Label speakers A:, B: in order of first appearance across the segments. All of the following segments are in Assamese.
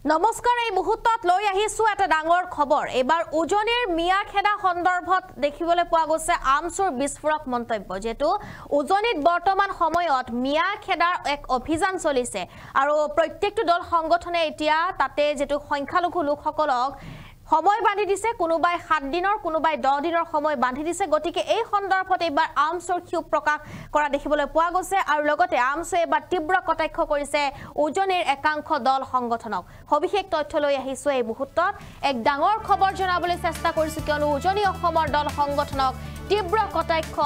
A: নমস্কাৰ এই মুহূৰ্তত লৈ আহিছো এটা ডাঙৰ খবৰ এবাৰ উজনিৰ মিয়াখেদা সন্দৰ্ভত দেখিবলৈ পোৱা গৈছে আমচুৰ বিস্ফোৰক মন্তব্য যেটো উজনিত বৰ্তমান সময়ত মিয়াখেদাৰ এক অভিযান চলিছে আৰু প্ৰত্যেকটো দল সংগঠনে এতিয়া তাতে যেটো সংখ্যালঘু লোকসকলক সময় বান্ধি দিছে কোনোবাই 7 দিনৰ কোনোবাই 10 দিনৰ সময় বান্ধি দিছে গতিকে এই সন্দৰ্ভত এবাৰ আমচুৰ ক্ষোভ প্ৰকাশ কৰা দেখিবলৈ পোৱা গৈছে আৰু লগতে আমচুৱে এবাৰ তীব্ৰ কটাক্ষ কৰিছে উজনিৰ একাংশ দল সংগঠনক সবিশেষ তথ্য লৈ আহিছো এই মুহূৰ্তত এক ডাঙৰ খবৰ জনাবলৈ চেষ্টা কৰিছো কিয়নো উজনি অসমৰ দল সংগঠনক তীব্ৰ কটাক্ষ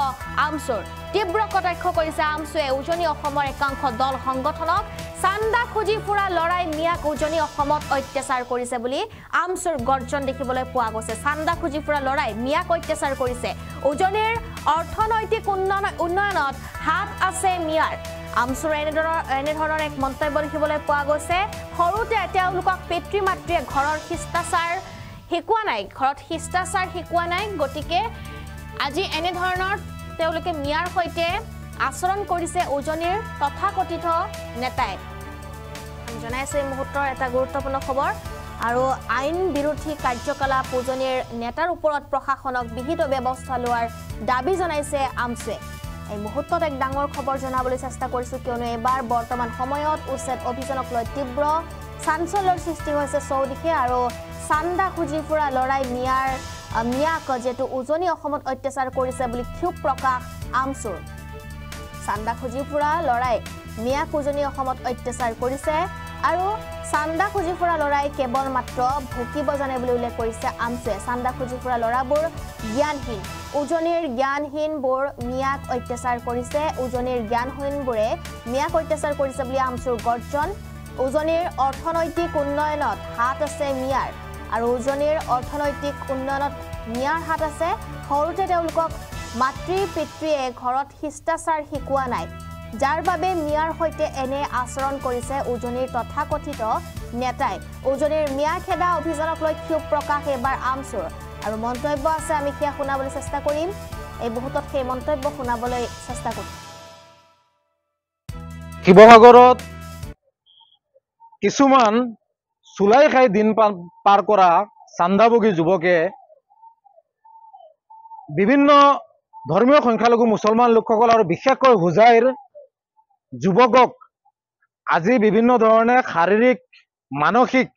A: আমচুৰ তীব্ৰ কটাক্ষ কৰিছে আমচুৱে উজনি অসমৰ একাংশ দল সংগঠনক চান্দা খুজি ফুৰা লৰাই মিয়াক উজনি অসমত অত্যাচাৰ কৰিছে বুলি আমচুৰ গৰ্জন দেখিবলৈ পোৱা গৈছে চান্দা খুজি ফুৰা লৰাই মিয়াক অত্যাচাৰ কৰিছে উজনিৰ অৰ্থনৈতিক উন্নয়নত হাত আছে মিয়াৰ আমচুৰ এনেধৰণৰ এক মন্তব্য দেখিবলৈ পোৱা গৈছে সৰুতে তেওঁলোকক পিতৃ মাতৃয়ে ঘৰৰ শিষ্টাচাৰ শিকোৱা নাই গতিকে আজি এনেধৰণৰ তেওঁলোকে মিয়াৰ সৈতে আচৰণ কৰিছে উজনিৰ তথাকথিত নেতাই জনাইছে এই মুহূৰ্তৰ এটা গুৰুত্বপূৰ্ণ খবৰ আৰু আইন বিৰোধী কাৰ্যকলাপ উজনিৰ নেতাৰ ওপৰত প্ৰশাসনক বিহিত ব্যৱস্থা লোৱাৰ দাবী জনাইছে আমচুৱে এই মুহূৰ্তত এক ডাঙৰ খবৰ জনাবলৈ চেষ্টা কৰিছো কিয়নো এবাৰ বৰ্তমান সময়ত উচ্ছেদ অভিযানক লৈ তীব্ৰ চাঞ্চল্যৰ সৃষ্টি হৈছে চৌদিশে আৰু চান্দা খুজি ফুৰা লৰাই মিয়াক যেটো উজনি অসমত অত্যাচাৰ কৰিছে বুলি ক্ষোভ প্ৰকাশ আমচুৰ চান্দা খুজি ফুৰা লৰাই মিয়াক উজনি অসমত অত্যাচাৰ কৰিছে আৰু চান্দা খুজি ফুৰা লৰাই কেৱল মাত্ৰ ভুকিব জানে বুলি উল্লেখ কৰিছে আমচুৱে চান্দা খুজি ফুৰা লৰাবোৰ জ্ঞানহীন উজনিৰ জ্ঞানহীনবোৰ মিয়াক অত্যাচাৰ কৰিছে উজনিৰ জ্ঞানহীনবোৰে মিয়াক অত্যাচাৰ কৰিছে বুলি আমচুৰ গৰ্জন উজনিৰ অৰ্থনৈতিক উন্নয়নত হাত আছে মিয়াৰ আৰু উজনিৰ অৰ্থনৈতিক উন্নয়নত মিয়াৰ হাত আছে সৰুতে তেওঁলোকক মাতৃ পিতৃয়ে ঘৰত শিষ্টাচাৰ শিকোৱা নাই যাৰ বাবে মিয়াৰ সৈতে এনে আচৰণ কৰিছে উজনিৰ তথাকথিত নেতাই উজনিৰ মিয়াখেদা অভিযানক লৈ ক্ষোভ প্ৰকাশ এবাৰ আমচুৰ আৰু মন্তব্য আছে আমি কিয়া শুনাবলৈ চেষ্টা কৰিম এই বহুতত সেই মন্তব্য শুনাবলৈ চেষ্টা কৰিম
B: শিৱসাগৰত কিছুমান চুলাই খাই দিন পাৰ কৰা চান্দাভোগী যুৱকে বিভিন্ন ধৰ্মীয় সংখ্যালঘু মুছলমান লোকসকল আৰু বিশেষকৈ হুজাইৰ যুৱকক আজি বিভিন্ন ধৰণে শাৰীৰিক মানসিক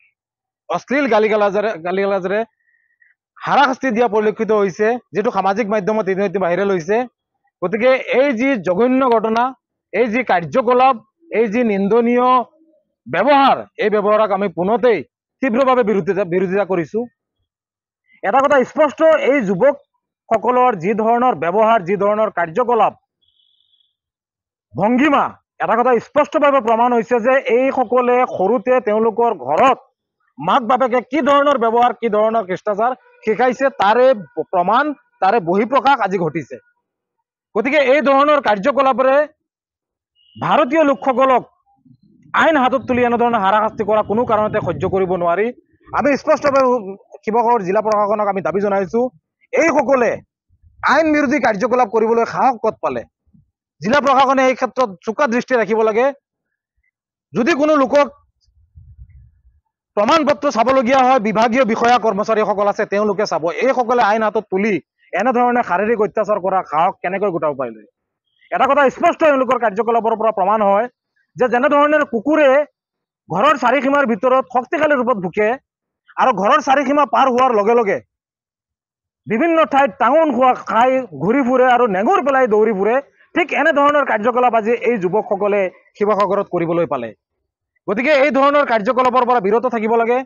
B: অশ্লীল গালিগালাজেৰে হাৰাশাস্তি দিয়া পৰিলক্ষিত হৈছে যেটো সামাজিক মাধ্যমত ইতিমধ্যে ভাইৰেল হৈছে গতিকে এই যি জঘন্য ঘটনা এই যি কাৰ্যকলাপ এই যি নিন্দনীয় ব্যৱহাৰ এই ব্যৱহাৰক আমি পুনতেই তীব্ৰভাৱে বিৰোধিতা কৰিছো এটা কথা স্পষ্ট এই যুৱকসকলৰ যি ধৰণৰ ব্যৱহাৰ যি ধৰণৰ কাৰ্যকলাপ ভংগিমা এটা কথা স্পষ্টভাৱে প্ৰমাণ হৈছে যে এই সকলে সৰুতে তেওঁলোকৰ ঘৰত মাক বাপেকে কি ধৰণৰ ব্যৱহাৰ কি ধৰণৰ শিষ্টাচাৰ শিকাইছে তাৰে প্ৰমাণ তাৰে বহিঃপ্ৰকাশ আজি ঘটিছে গতিকে এই ধৰণৰ কাৰ্যকলাপৰে ভাৰতীয় লোকসকলক আইন হাতত তুলি এনেধৰণৰ হাৰাশাস্তি কৰা কোনো কাৰণতে সহ্য কৰিব নোৱাৰি আমি স্পষ্টভাৱে শিৱসাগৰ জিলা প্ৰশাসনক আমি দাবী জনাইছো এই সকলে আইন বিৰোধী কাৰ্যকলাপ কৰিবলৈ সাহস ক'ত পালে জিলা প্ৰশাসনে এই ক্ষেত্ৰত চোকা দৃষ্টি ৰাখিব লাগে যদি কোনো লোকক প্ৰমাণ পত্ৰ চাবলগীয়া হয় বিভাগীয় বিষয়া কৰ্মচাৰীসকল আছে তেওঁলোকে চাব এই সকলে আইন হাতত তুলি এনেধৰণে শাৰীৰিক অত্যাচাৰ কৰা সাহস কেনেকৈ গোটাব পাৰিলে এটা কথা স্পষ্ট এওঁলোকৰ কাৰ্যকলাপৰ পৰা প্ৰমাণ হয় যে যেনেধৰণৰ কুকুৰে ঘৰৰ চাৰিসীমাৰ ভিতৰত শক্তিশালী ৰূপত ভুকে আৰু ঘৰৰ চাৰিসীমা পাৰ হোৱাৰ লগে লগে বিভিন্ন ঠাইত টাঙন খোৱা খাই ঘূৰি ফুৰে আৰু নেঙুৰ পেলাই দৌৰি ফুৰে ঠিক এনেধৰণৰ কাৰ্যকলাপ আজি এই যুৱকসকলে শিৱসাগৰত কৰিবলৈ পালে গতিকে এই ধৰণৰ কাৰ্যকলাপৰ পৰা বিৰত থাকিব লাগে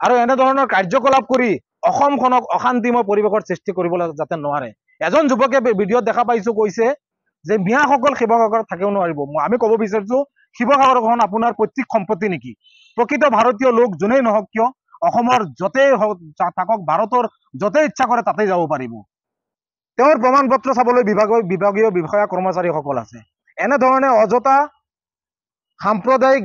B: আৰু এনেধৰণৰ কাৰ্যকলাপ কৰি অসমখনক অশান্তিময় পৰিৱেশৰ সৃষ্টি কৰিবলৈ যাতে নোৱাৰে এজন যুৱকে ভিডিঅ'ত দেখা পাইছো কৈছে যে মিয়াসকল শিৱসাগৰত থাকিব নোৱাৰিব আমি ক'ব বিচাৰিছো শিৱসাগৰখন আপোনাৰ পৈতৃক সম্পত্তি নেকি প্ৰকৃত ভাৰতীয় লোক যোনেই নহওক কিয় অসমৰ য'তেই থাকক ভাৰতৰ য'তেই ইচ্ছা কৰে তাতেই যাব পাৰিব তেওঁৰ প্ৰমাণ পত্ৰ চাবলৈ বিভাগীয় বিষয়া কৰ্মচাৰীসকল আছে এনেধৰণে অযথা সাম্প্ৰদায়িক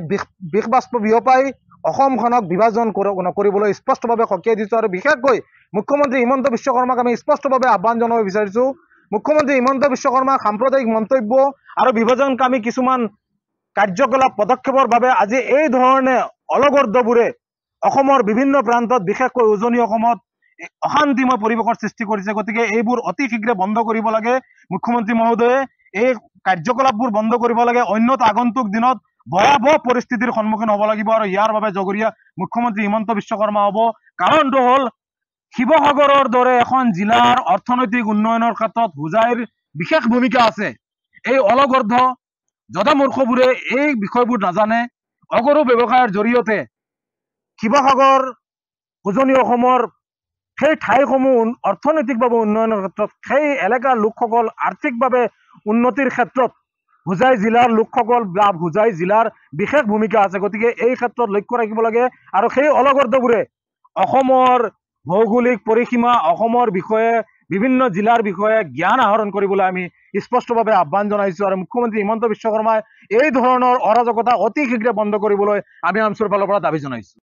B: বিষবাষ্প বিয়পাই অসমখনক বিভাজন কৰিবলৈ স্পষ্টভাৱে সকীয়াই দিছো আৰু বিশেষকৈ মুখ্যমন্ত্ৰী হিমন্ত বিশ্ব শৰ্মাক আমি স্পষ্টভাৱে আহ্বান জনাব বিচাৰিছো মুখ্যমন্ত্ৰী হিমন্ত বিশ্ব শৰ্মা সাম্প্ৰদায়িক মন্তব্য আৰু বিভাজনকামী কিছুমান কাৰ্যকলাপ পদক্ষেপৰ বাবে আজি এই ধৰণে অলগৰ্দবোৰে অসমৰ বিভিন্ন প্ৰান্তত বিশেষকৈ উজনি অসমত অশান্তিময় পৰিৱেশৰ সৃষ্টি কৰিছে। গতিকে এইবোৰ অতি শীঘ্ৰে বন্ধ কৰিব লাগে মুখ্যমন্ত্ৰী মহোদয়ে। এই কাৰ্যকলাপবোৰ বন্ধ কৰিব লাগে, অন্যথা আগন্তুক দিনত ভয়াৱহ পৰিস্থিতিৰ সন্মুখীন হ'ব লাগিব আৰু ইয়াৰ বাবে জগৰীয়া মুখ্যমন্ত্ৰী হিমন্ত বিশ্ব শৰ্মা হ'ব। কাৰণটো হ'ল শিৱসাগৰৰ দৰে এখন জিলাৰ অৰ্থনৈতিক উন্নয়নৰ ক্ষেত্ৰত হোজাইৰ বিশেষ ভূমিকা আছে। এই অলগৰ্ধ জদামূৰ্খবোৰে এই বিষয়বোৰ নাজানে। অগৰু ব্যৱসায়ৰ জৰিয়তে শিৱসাগৰ উজনি অসমৰ সেই ঠাইসমূহ অৰ্থনৈতিকভাৱে উন্নয়নৰ ক্ষেত্ৰত, সেই এলেকাৰ লোকসকল আৰ্থিকভাৱে উন্নতিৰ ক্ষেত্ৰত হোজাই জিলাৰ লোকসকল বা হোজাই জিলাৰ বিশেষ ভূমিকা আছে। গতিকে এই ক্ষেত্ৰত লক্ষ্য ৰাখিব লাগে আৰু সেই অলগৰ্ধবোৰে অসমৰ ভৌগোলিক পৰিসীমা, অসমৰ বিষয়ে, বিভিন্ন জিলাৰ বিষয়ে জ্ঞান আহৰণ কৰিবলৈ আমি স্পষ্টভাৱে আহ্বান জনাইছোঁ আৰু মুখ্যমন্ত্ৰী হিমন্ত বিশ্ব শৰ্মাই এই ধৰণৰ অৰাজকতা অতি শীঘ্ৰে বন্ধ কৰিবলৈ আমি আমচুৰ ফালৰ পৰা দাবী জনাইছোঁ।